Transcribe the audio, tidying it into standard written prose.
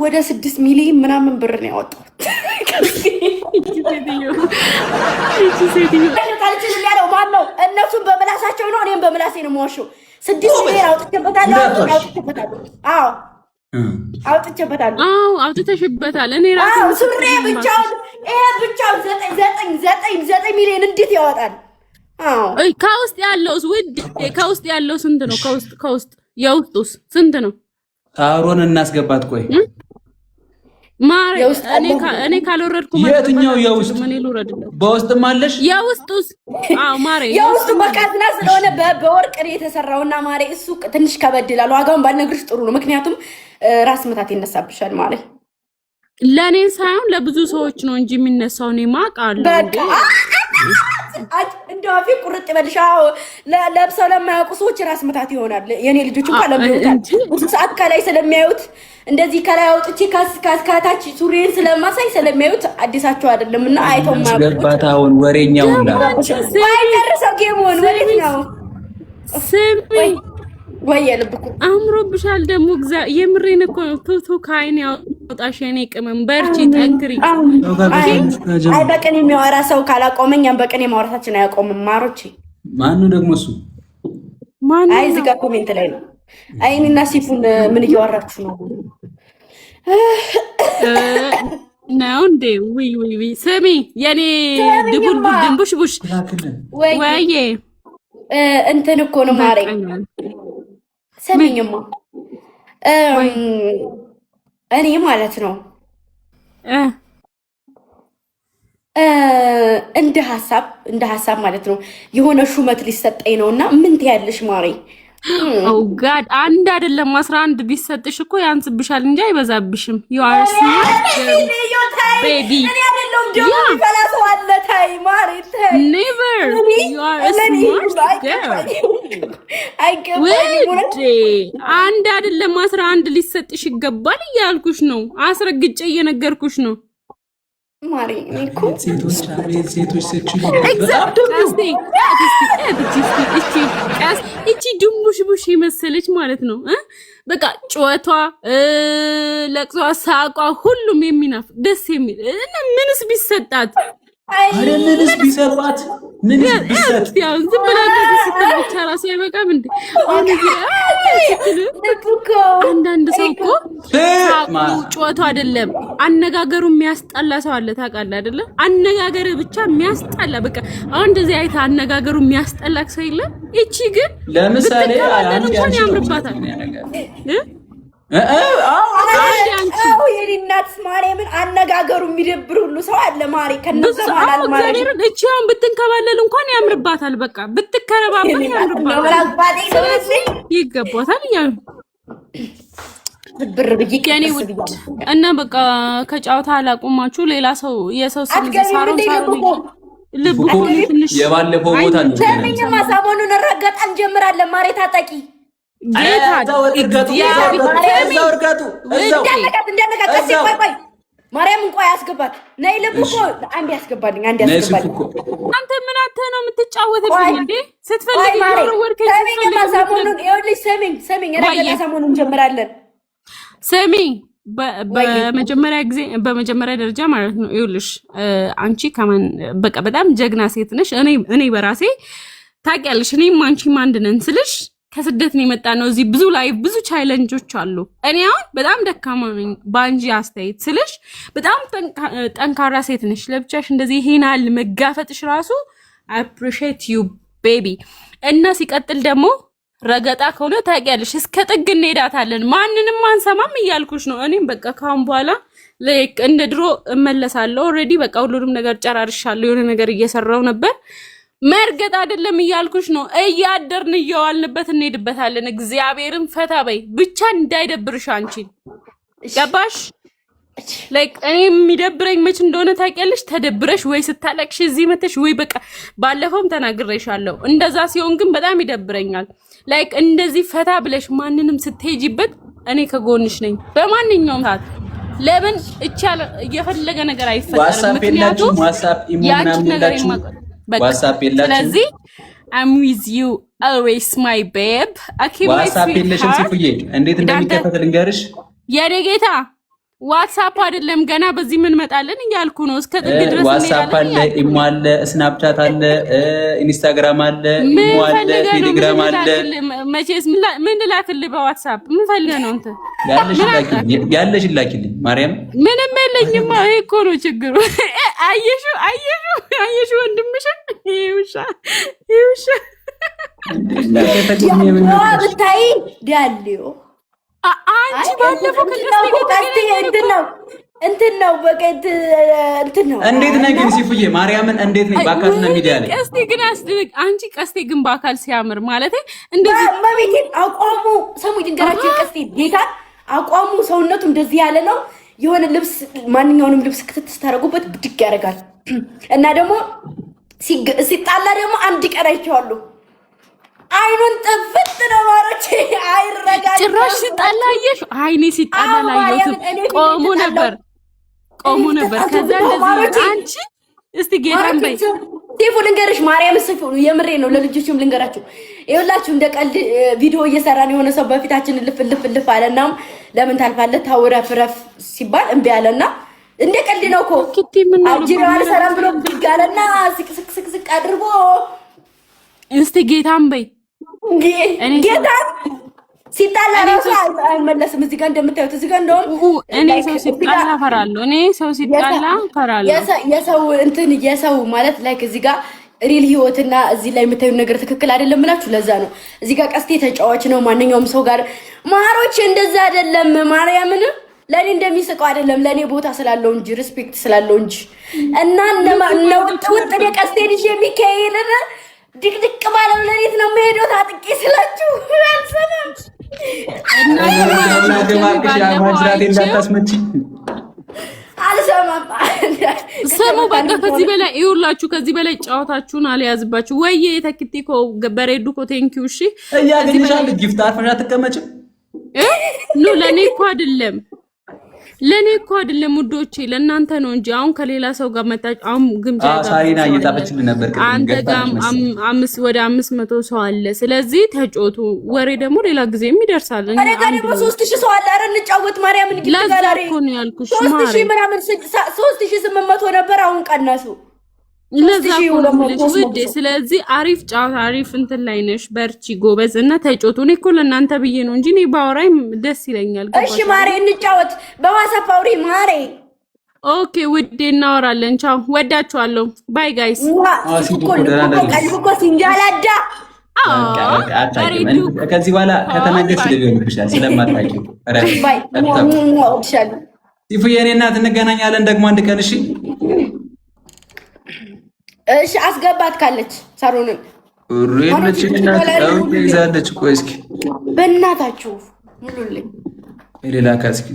ወደ 6 ሚሊዮን ምናምን ብር ነው ያወጣው። ካልችልም ያለው ማን ነው? እነሱም በምላሳቸው ነው፣ እኔም በምላሴ ነው የምዋሸው። 6 ሚሊዮን አውጥቼበታለሁ። አዎ አውጥቼበታለሁ። አዎ አውጥተሽበታል። እኔ ራሴ ሱሬ ብቻውን ይሄ ብቻውን 9 ሚሊዮን እንዴት ያወጣል? አዎ ከውስጥ ያለውስ ውድ ከውስጥ ያለው ስንት ነው? ከውስጥ የውስጡስ ስንት ነው? አሮን እናስገባት። ቆይ ማሬ እኔ ካልወረድኩ ማለት የትኛው የውስጥ ምን ልውረድልህ? በውስጥም አለሽ የውስጡስ? አዎ ማሬ የውስጡ በካዝና ስለሆነ በወርቅ ነው የተሰራውና ማሬ እሱ ትንሽ ከበድ ይላል። ዋጋውን ባልነግርሽ ጥሩ ነው፣ ምክንያቱም ራስ ምታት ይነሳብሻል ማሬ። ለኔ ሳይሆን ለብዙ ሰዎች ነው እንጂ የሚነሳው። እኔ ማውቃለሁ እንደው አፊ ቁርጥ ይበልሻው። ለብሰው ለማያውቁ ሰዎች ራስ ምታት ይሆናል። የኔ ልጆች እንኳን ለምንታል ብዙ ሰዓት ከላይ ስለሚያዩት እንደዚህ ከላይ አውጥቼ ካስካታች ሱሪን ስለማሳይ ስለሚያዩት አዲሳቸው አይደለምና አይተው ማስገባት። አሁን ወሬኛው አይደርሰው ጌሞን ወዴት ነው? ስሚ ወይ ልብኩ አምሮብሻል ደግሞ የምሬን እኮ ቶቶ ካይን ያውጣሽ የኔ ቅመም። በርቺ ጠንክሪ። አይ በቀን የሚያወራ ሰው ካላቆመኝ በቀን የማውራታችን አያቆምም። ማሮቼ ማነው ደግሞ እሱ? አይ እዚህ ጋር ኮሜንት ላይ ነው። አይኒና ሲፉን ምን እያወራችሁ ነው? ነው እንዴ? ወይ ስሚ የኔ ድንቡሽቡሽ ወይዬ እንትን እኮ ነው ማሬ። ሰሚኝማ እኔ ማለት ነው እንደ ሀሳብ ማለት ነው የሆነ ሹመት ሊሰጠኝ ነውና ምን ትያለሽ ማሬ? ኦ ጋድ አንድ አይደለም 11 ቢሰጥሽ እኮ ያንስብሻል እንጂ አይበዛብሽም። you are smart baby እኔ አይደለም ደግሞ ፈላሰው አለ ታይ ማሬ ታይ never you are a smart girl አንድ አይደለም 11 ሊሰጥሽ ይገባል እያልኩሽ ነው። አስረግጬ እየነገርኩሽ ነው ማሪ። እኮ ሴቶች እቺ ድንቡሽቡሽ የመሰለች ማለት ነው። በቃ ጨዋቷ፣ ለቅሷ፣ ሳቋ ሁሉም የሚናፍቅ ደስ የሚል ምንስ ቢሰጣት ምንስ ቢሰጣት ምንስ ቢሰጥ ያው ዝም ብላ ስትብቻ ራሱ አይበቃም እንዴ? አንዳንድ ሰው እኮ ሳቁ ጨዋታ አይደለም አነጋገሩ የሚያስጠላ ሰው አለ። ታውቃለህ አይደለ? አነጋገር ብቻ የሚያስጠላ በቃ አሁን እንደዚህ አይታ አነጋገሩ የሚያስጠላ ሰው የለም። እቺ ግን ለምሳሌ አንቺ ያምርባታል የሪናት ማርያምን አነጋገሩ የሚደብር ሁሉ ሰው አለ ማሪ። ከነዛ ማለት ማለት እቺ አሁን ብትንከባለል እንኳን ያምርባታል። በቃ ብትከረባበል ያምርባታል፣ ይገባታል ያ ብር የኔ ውድ እና በቃ ከጫውታ አላቆማችሁ ሌላ ሰው የሰው ስም ዘሳሩን ልብ ትንሽ የባለፈው ቦታ ነው። ለምንማ ሰሞኑን ረገጣ እንጀምራለን ማሪ። ታጠቂ ጌታ ማርያም እንኳን ያስገባት ነይ ልብ እኮ አንድ ያስገባልኝ አንድ ያስገባልኝ። አንተ ምን አተህ ነው የምትጫወትብኝ እንዴ? ስትፈልግ ወርከኝ ሰሞኑን ይኸውልሽ ሰሚኝ ረገጣ ሰሞኑን እንጀምራለን። ሰሚኝ በመጀመሪያ ደረጃ ማለት ነው ይኸውልሽ አንቺ ከማን በቃ በጣም ጀግና ሴት ነሽ። እኔ በራሴ ታውቂያለሽ እኔም አንቺም አንድ ነን ስልሽ ከስደት ነው የመጣ ነው። እዚህ ብዙ ቻሌንጆች አሉ። እኔ አሁን በጣም ደካማ ነኝ ባንጂ አስተያየት ስልሽ በጣም ጠንካራ ሴት ነሽ። ለብቻሽ እንደዚህ ይሄናል መጋፈጥሽ ራሱ appreciate you baby። እና ሲቀጥል ደግሞ ረገጣ ከሆነ ታውቂያለሽ እስከ ጥግ እንሄዳታለን ማንንም አንሰማም እያልኩሽ ነው። እኔም በቃ ካሁን በኋላ እንደ ድሮ እመለሳለሁ። ኦልሬዲ በቃ ሁሉንም ነገር ጨራርሻለሁ። የሆነ ነገር እየሰራው ነበር መርገጥ አይደለም እያልኩሽ ነው። እያደርን እየዋልንበት እንሄድበታለን። እግዚአብሔርን ፈታ በይ ብቻ እንዳይደብርሽ አንቺን ገባሽ? ላይክ እኔ የሚደብረኝ መች እንደሆነ ታውቂያለሽ? ተደብረሽ ወይ ስታለቅሽ እዚህ መተሽ ወይ በቃ ባለፈውም ተናግሬሻለሁ። እንደዛ ሲሆን ግን በጣም ይደብረኛል። ላይክ እንደዚህ ፈታ ብለሽ ማንንም ስትሄጂበት እኔ ከጎንሽ ነኝ በማንኛውም ሰዓት። ለምን እቻለ የፈለገ ነገር አይፈጠርም። ምክንያቱም ዋትስአፕ ኢሞናም እንደላችሁ ዋትስአፕ የላችሁ። ስለዚህ I'm with you always my babe. ዋትስአፕ የለሽም ሲፉዬ? እንዴት እንደሚከፈት ልንገርሽ የኔ ጌታ። ዋትስአፕ አይደለም ገና በዚህ ምን መጣለን እያልኩ ነው። እስከ ጥግ ድረስ ዋትስአፕ አለ፣ ኢሞ አለ፣ ስናፕቻት አለ፣ ኢንስታግራም አለ፣ ኢሞ አለ፣ ቴሌግራም አለ። መቼስ ምን ልላክልህ በዋትስአፕ ምን ፈልገህ ነው አንተ? ያለሽ ላኪልኝ ማርያም። ምንም የለኝማ። ይሄ እኮ ነው ችግሩ። አየሹ ወንድምሽ ይውሻ ብታይ ዳልዮ አንቺ ባለፈው እንትን ነው በቃ እንትን ነው። እንዴት ነህ ግን ሲፉዬ? ማርያምን እንዴት ነህ? በአካል ነው ሚዲያ ላይ ቀስቴ ግን አስደግ አንቺ ቀስቴ ግን በአካል ሲያምር ማለት እንደዚህ ማሚቴን አቋሙ ሰሙ ድንገራችን ቀስቴ ጌታ አቋሙ ሰውነቱ እንደዚህ ያለ ነው። የሆነ ልብስ ማንኛውንም ልብስ ክትት ስታረጉበት ብድግ ያደርጋል እና ደግሞ ሲጣላ ደግሞ አንድ ቀን አይቼዋለሁ። አይኑን ጥፍጥ ነው ማሮቼ። አይረጋጋ ጭራሽ ሲጣላ አየሽ? አይኔ ሲጣላ ላየሁት ቆሞ ነበር። ከዛ እንደዚህ አንቺ እስቲ ጌታን በይ ቴፉ ልንገርሽ፣ ማርያም ስፉ የምሬ ነው። ለልጆችም ልንገራችሁ ይኸውላችሁ፣ እንደ ቀልድ ቪዲዮ እየሰራን የሆነ ሰው በፊታችን ልፍ አለና ለምን ታልፋለህ ታውረፍረፍ ሲባል እምቢ አለና እንደ ቀልድ ነው እኮ አጅሪ አልሰራም ብሎ ቢጋለና ስቅ አድርጎ እስቲ ጌታን በይ ጌታ ሲጣላ ራሱ አይመለስም። እዚህ ጋር እንደምታዩት እዚህ ጋር እንደውም እኔ ሰው ሲጣላ ፈራለሁ። የሰው እንትን የሰው ማለት ላይክ እዚህ ጋር ሪል ህይወትና እዚህ ላይ የምታዩት ነገር ትክክል አይደለም ብላችሁ ለዛ ነው እዚህ ጋር ቀስቴ ተጫዋች ነው። ማንኛውም ሰው ጋር ማሮች እንደዛ አይደለም። ማርያምን ለኔ እንደሚስቀው አይደለም። ለኔ ቦታ ስላለው እንጂ ሪስፔክት ስላለው እንጂ እና ነው ውጥ ቀስቴ ልጅ የሚካሄልን ድቅድቅ ባለው ለኔት ነው የምሄደው ታጥቄ ስላችሁ አልሰማም። አልሰማም። ስሙ በቃ ከዚህ በላይ ይኸውላችሁ፣ ከዚህ በላይ ጫወታችሁን አልያዝባችሁ ወይ የተክቲኮ በሬዱኮ ቴንኪው። እሺ እያገኘሻል ጊፍት አርፈሽ አትቀመጭም? ለኔ እኮ አይደለም ውዶቼ፣ ለእናንተ ነው እንጂ አሁን ከሌላ ሰው ጋር መጣች። አሁን ግምጃ ጋር ሳሪና እየጣፈችልኝ ነበር። አንተ ጋር ወደ 500 ሰው አለ። ስለዚህ ተጮቱ። ወሬ ደግሞ ሌላ ጊዜም ይደርሳል። እኔ ጋር ደግሞ 3000 ሰው አለ። ኧረ እንጫወት ማርያምን ግድ ጋር ለዛሬ እኮ ነው ያልኩሽ። 3000 ምናምን 3800 ነበር። አሁን ቀነሱ። ለዛ ውዴ። ስለዚህ አሪፍ ጫወታ አሪፍ እንትን ላይ ነሽ። በርቺ ጎበዝ እና ተጮቱ። እኔ እኮ ለእናንተ ብዬ ነው እንጂ እኔ ባወራይ ደስ ይለኛል። እሺ ማሬ እንጫወት። በዋትስአፕ አውሪ ማሬ። ኦኬ ውዴ እናወራለን። ቻው ወዳችኋለሁ። ባይ ጋይስ። ቀልብኮ ሲንጃላዳ ከዚህ በኋላ ከተናገርሽ ልብሻል ስለማታውቂው ባይ ወድሻለሁ። ሲፉዬ እኔ እናት እንገናኛለን ደግሞ አንድ ቀን። እሺ አስገባት ካለች ሳሮንን ይዛለች። ቆይ እስኪ በእናታችሁ ሙሉልኝ ሌላ ካስኪ